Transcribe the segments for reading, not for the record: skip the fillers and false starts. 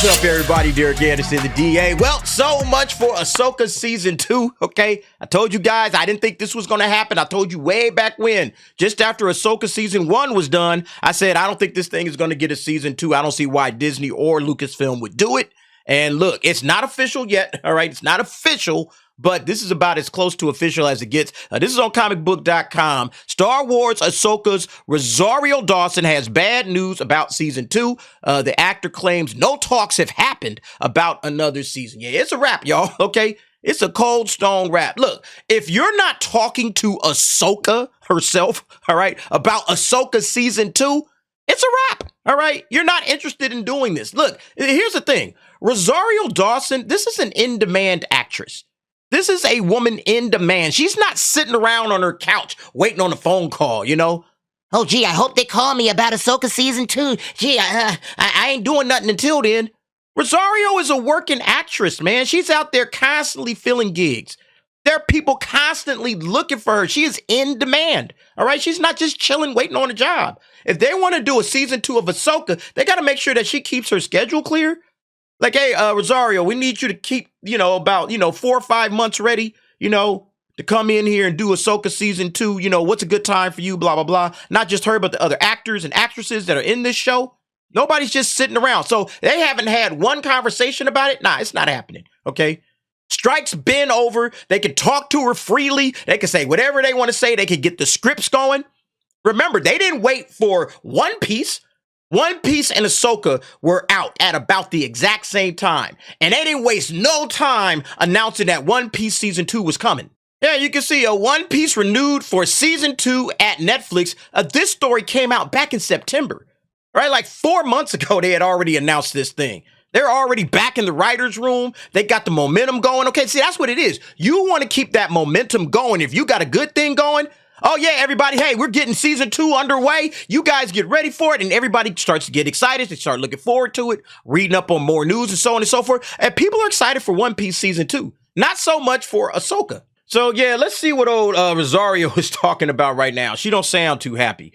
What's up, everybody? Derek Anderson, the DA. Well, so much for Ahsoka Season 2, okay? I told you guys I didn't think this was going to happen. I told you way back when, just after Ahsoka Season 1 was done, I said, I don't think this thing is going to get a Season 2. I don't see why Disney or Lucasfilm would do it. And look, it's not official yet, all right? It's not official, but this is about as close to official as it gets. This is on comicbook.com. Star Wars Ahsoka's Rosario Dawson has bad news about Season 2. The actor claims no talks have happened about another season. Yeah, it's a wrap, y'all, okay? It's a cold stone wrap. Look, if you're not talking to Ahsoka herself, all right, about Ahsoka Season 2, it's a wrap, all right? You're not interested in doing this. Look, here's the thing. Rosario Dawson, this is an in-demand actress. This is a woman in demand. She's not sitting around on her couch waiting on a phone call, you know? Oh, gee, I hope they call me about Ahsoka Season 2. Gee, I ain't doing nothing until then. Rosario is a working actress, man. She's out there constantly filling gigs. There are people constantly looking for her. She is in demand, all right? She's not just chilling, waiting on a job. If they want to do a Season 2 of Ahsoka, they got to make sure that she keeps her schedule clear. Like, hey, Rosario, we need you to keep, about, 4 or 5 months ready, to come in here and do Ahsoka Season 2. What's a good time for you, blah, blah, blah. Not just her, but the other actors and actresses that are in this show. Nobody's just sitting around. So they haven't had one conversation about it. Nah, it's not happening, okay? Strike's been over. They can talk to her freely. They can say whatever they want to say. They can get the scripts going. Remember, they didn't wait for One Piece. One Piece and Ahsoka were out at about the exact same time. And they didn't waste no time announcing that One Piece Season 2 was coming. Yeah, you can see a One Piece renewed for Season 2 at Netflix. This story came out back in September. Right? Like 4 months ago, they had already announced this thing. They're already back in the writer's room. They got the momentum going. Okay, see, that's what it is. You want to keep that momentum going. If you got a good thing going, oh, yeah, everybody, hey, we're getting Season 2 underway. You guys get ready for it. And everybody starts to get excited. They start looking forward to it, reading up on more news and so on and so forth. And people are excited for One Piece Season 2. Not so much for Ahsoka. So, yeah, let's see what old Rosario is talking about right now. She don't sound too happy.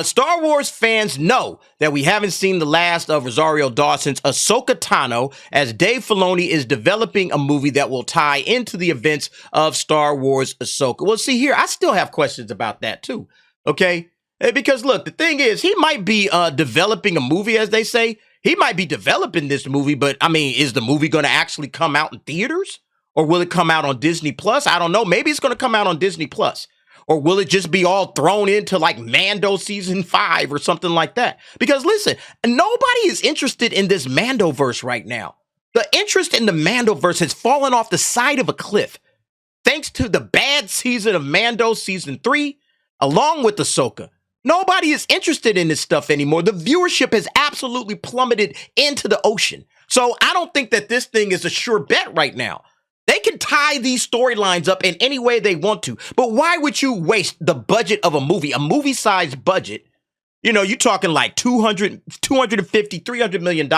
Star Wars fans know that we haven't seen the last of Rosario Dawson's Ahsoka Tano, as Dave Filoni is developing a movie that will tie into the events of Star Wars Ahsoka. Well, see here, I still have questions about that too, okay? Because, look, the thing is, he might be developing a movie, as they say. He might be developing this movie, but, I mean, is the movie going to actually come out in theaters? Or will it come out on Disney Plus? I don't know. Maybe it's going to come out on Disney Plus. Or will it just be all thrown into like Mando Season 5 or something like that? Because listen, nobody is interested in this Mandoverse right now. The interest in the Mandoverse has fallen off the side of a cliff, thanks to the bad season of Mando Season 3, along with Ahsoka. Nobody is interested in this stuff anymore. The viewership has absolutely plummeted into the ocean. So I don't think that this thing is a sure bet right now. They can tie these storylines up in any way they want to, but why would you waste the budget of a movie-sized budget? You're talking like $250, $300 million,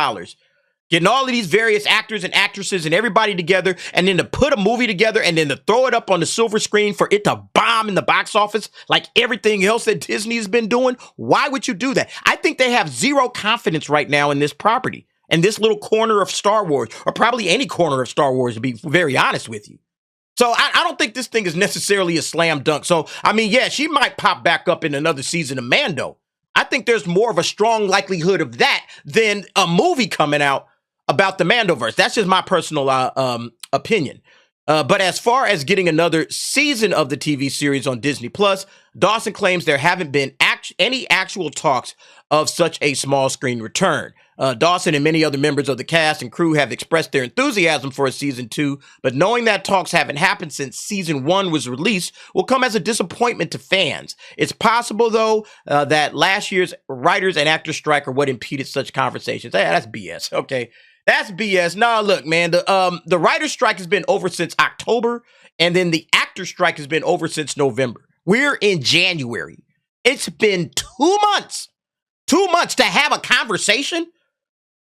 getting all of these various actors and actresses and everybody together, and then to put a movie together and then to throw it up on the silver screen for it to bomb in the box office like everything else that Disney has been doing. Why would you do that? I think they have zero confidence right now in this property. And this little corner of Star Wars, or probably any corner of Star Wars, to be very honest with you. So I don't think this thing is necessarily a slam dunk. So, I mean, yeah, she might pop back up in another season of Mando. I think there's more of a strong likelihood of that than a movie coming out about the Mandoverse. That's just my personal opinion. But as far as getting another season of the TV series on Disney Plus, Dawson claims there haven't been any actual talks of such a small screen return. Dawson and many other members of the cast and crew have expressed their enthusiasm for a Season 2, but knowing that talks haven't happened since Season 1 was released will come as a disappointment to fans. It's possible, though, that last year's writers and actors strike are what impeded such conversations. That's BS, okay? That's BS. Nah, look, man, the writer's strike has been over since October, and then the actor strike has been over since November. We're in January. It's been 2 months. 2 months to have a conversation?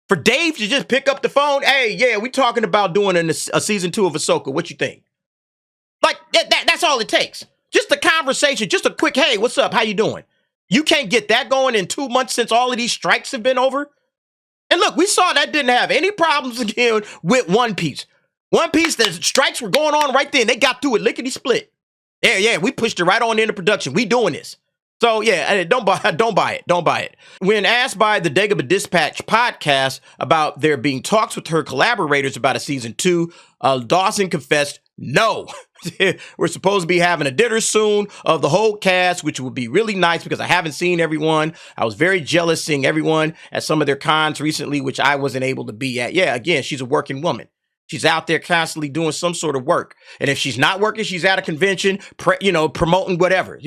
For Dave to just pick up the phone, hey, yeah, we talking about doing a Season 2 of Ahsoka. What you think? Like, that's all it takes. Just a conversation, just a quick, hey, what's up? How you doing? You can't get that going in 2 months since all of these strikes have been over? And look, we saw that didn't have any problems again with One Piece. One Piece, the strikes were going on right then. They got through it lickety split. Yeah, we pushed it right on into production. We doing this. So yeah, don't buy it. When asked by the Dagobah Dispatch podcast about there being talks with her collaborators about a season 2, Dawson confessed, no. We're supposed to be having a dinner soon of the whole cast, which would be really nice because I haven't seen everyone. I was very jealous seeing everyone at some of their cons recently, which I wasn't able to be at. Yeah, again, she's a working woman. She's out there constantly doing some sort of work. And if she's not working, she's at a convention, promoting whatever,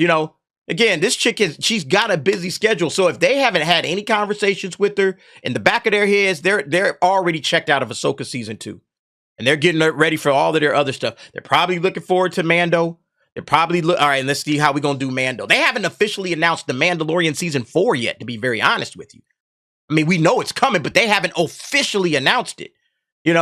Again, this chick she's got a busy schedule. So if they haven't had any conversations with her, in the back of their heads, they're already checked out of Ahsoka season 2. And they're getting ready for all of their other stuff. They're probably looking forward to Mando. They're probably, all right, let's see how we're going to do Mando. They haven't officially announced the Mandalorian season 4 yet, to be very honest with you. I mean, we know it's coming, but they haven't officially announced it.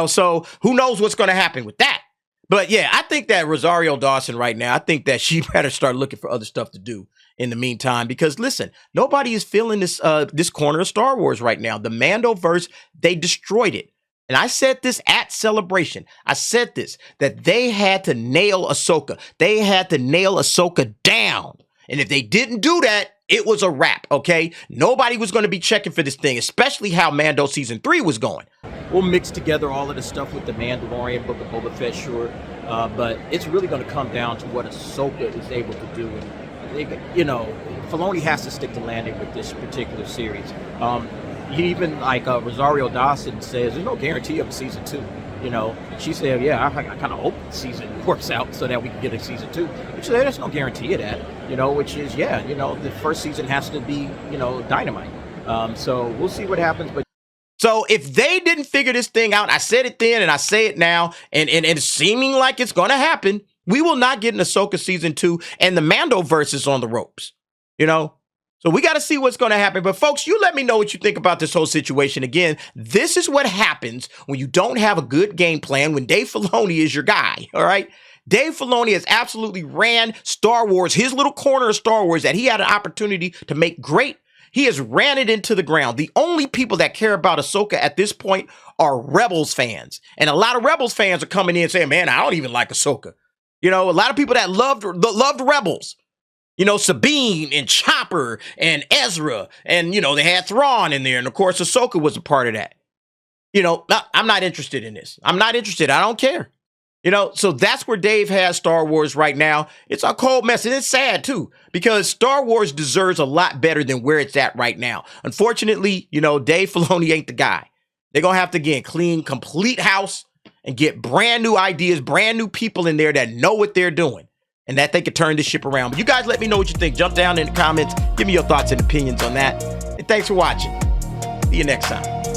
So who knows what's going to happen with that. But yeah, I think that Rosario Dawson right now, I think that she better start looking for other stuff to do in the meantime, because listen, nobody is feeling this corner of Star Wars right now. The Mandoverse, they destroyed it. And I said this at Celebration. I said this, that they had to nail Ahsoka. They had to nail Ahsoka down. And if they didn't do that, it was a wrap, okay? Nobody was going to be checking for this thing, especially how Mando season 3 was going. We'll mix together all of the stuff with the Mandalorian, Book of Boba Fett, sure. But it's really going to come down to what Ahsoka is able to do. And, Filoni has to stick to landing with this particular series. Even like Rosario Dawson says, there's no guarantee of a season 2. She said, yeah, I kind of hope the season works out so that we can get a season 2. Which there's no guarantee of that, which is, the first season has to be, dynamite. So we'll see what happens. But so if they didn't figure this thing out, I said it then and I say it now, and it's seeming like it's going to happen, we will not get an Ahsoka season 2, and the Mandoverse is on the ropes, So we got to see what's going to happen. But folks, you let me know what you think about this whole situation. Again, this is what happens when you don't have a good game plan, when Dave Filoni is your guy, all right? Dave Filoni has absolutely ran Star Wars, his little corner of Star Wars that he had an opportunity to make great. He has ran it into the ground. The only people that care about Ahsoka at this point are Rebels fans. And a lot of Rebels fans are coming in saying, man, I don't even like Ahsoka. A lot of people that loved Rebels. Sabine and Chopper and Ezra, and, they had Thrawn in there. And of course, Ahsoka was a part of that. I'm not interested in this. I'm not interested. I don't care. So that's where Dave has Star Wars right now. It's a cold mess, and it's sad too, because Star Wars deserves a lot better than where it's at right now. Unfortunately, Dave Filoni ain't the guy. They're going to have to, again, clean complete house and get brand new ideas, brand new people in there that know what they're doing, and that they could turn this ship around. But you guys let me know what you think. Jump down in the comments. Give me your thoughts and opinions on that. And thanks for watching. See you next time.